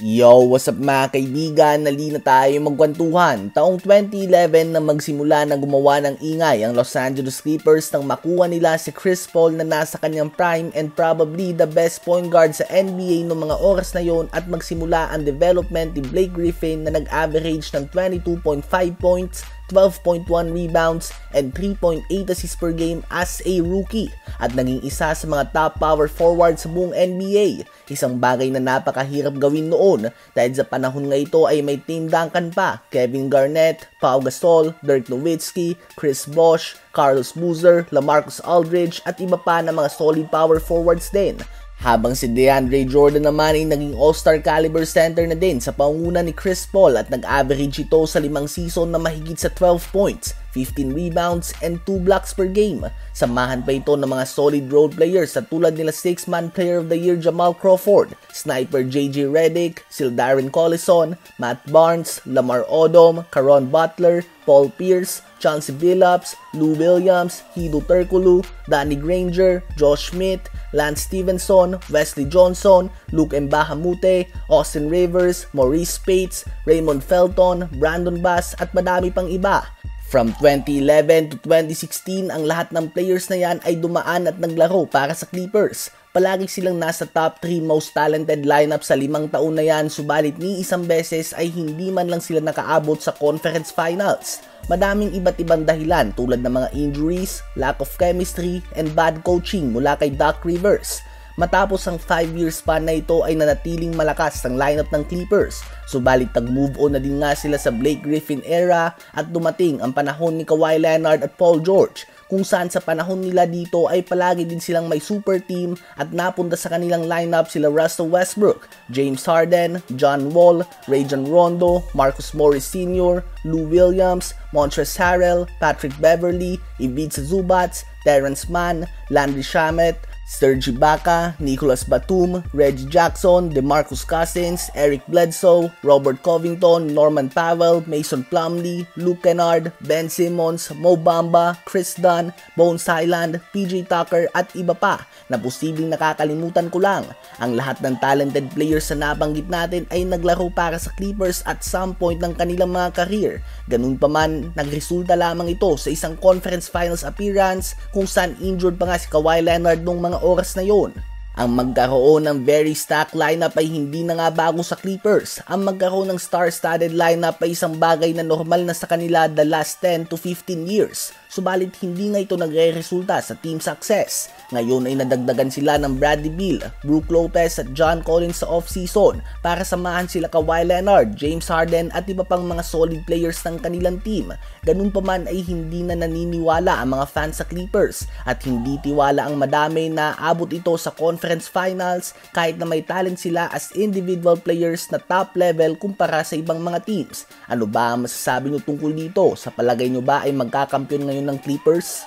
Yo, what's up mga kaibigan? Nali na tayo magkwentuhan. Taong 2011 na magsimula na gumawa ng ingay ang Los Angeles Clippers nang makuha nila si Chris Paul na nasa kanyang prime and probably the best point guard sa NBA noong mga oras na yon at magsimula ang development ni Blake Griffin na nag-average ng 22.5 points, 12.1 rebounds, and 3.8 assists per game as a rookie at naging isa sa mga top power forward sa buong NBA. Isang bagay na napakahirap gawin noon dahil sa panahon nga ito ay may Tim Duncan pa, Kevin Garnett, Pau Gasol, Dirk Nowitzki, Chris Bosh, Carlos Boozer, LaMarcus Aldridge at iba pa na mga solid power forwards din. Habang si DeAndre Jordan naman ay naging all-star caliber center na din sa pangunguna ni Chris Paul at nag-average ito sa 5 season na mahigit sa 12 points, 15 rebounds, and 2 blocks per game. Samahan pa ito ng mga solid role players sa tulad nila 6-man player of the year Jamal Crawford, sniper JJ Redick, Darren Collison, Matt Barnes, Lamar Odom, Caron Butler, Paul Pierce, Chauncey Billups, Lou Williams, Hedo Turkoglu, Danny Granger, Josh Smith, Lance Stevenson, Wesley Johnson, Luke Mbahamute, Austin Rivers, Maurice Spates, Raymond Felton, Brandon Bass at madami pang iba. From 2011 to 2016, ang lahat ng players na yan ay dumaan at naglaro para sa Clippers. Palagi silang nasa top 3 most talented lineup sa 5 taon na yan, subalit ni isang beses ay hindi man lang sila nakaabot sa conference finals. Madaming iba't ibang dahilan tulad ng mga injuries, lack of chemistry, and bad coaching mula kay Doc Rivers. Matapos ang 5-year span na ito ay nanatiling malakas ang lineup ng Clippers. Subalit nag-move on na din nga sila sa Blake Griffin era at dumating ang panahon ni Kawhi Leonard at Paul George, kung saan sa panahon nila dito ay palagi din silang may super team at napunta sa kanilang lineup sila Russell Westbrook, James Harden, John Wall, Rajon Rondo, Marcus Morris Sr., Lou Williams, Montrezl Harrell, Patrick Beverley, Ivica Zubac, Terrence Mann, Landry Shamet, Serge Ibaka, Nicolas Batum, Reggie Jackson, DeMarcus Cousins, Eric Bledsoe, Robert Covington, Norman Powell, Mason Plumlee, Luke Kennard, Ben Simmons, Mo Bamba, Chris Dunn, Bones Hyland, PJ Tucker at iba pa na posibleng nakakalimutan ko lang. Ang lahat ng talented players na nabanggit natin ay naglaro para sa Clippers at some point ng kanilang mga career. Ganun pa man, nagresulta lamang ito sa isang conference finals appearance kung saan injured pa nga si Kawhi Leonard nung mga oras na yon. Ang magkaroon ng very stacked lineup ay hindi na nga bago sa Clippers. Ang magkaroon ng star-studded lineup ay isang bagay na normal na sa kanila the last 10 to 15 years. Subalit hindi nga ito nagre-resulta sa team success. Ngayon ay nadagdagan sila ng Bradley Beal, Brook Lopez at John Collins sa off-season para samahan sila Kawhi Leonard, James Harden at iba pang mga solid players ng kanilang team. Ganun pa man ay hindi na naniniwala ang mga fans sa Clippers at hindi tiwala ang madami na abot ito sa conference finals kahit na may talent sila as individual players na top level kumpara sa ibang mga teams. Ano ba ang masasabi nyo tungkol dito? Sa palagay nyo ba ay magkakampiyon ngayon ng Clippers?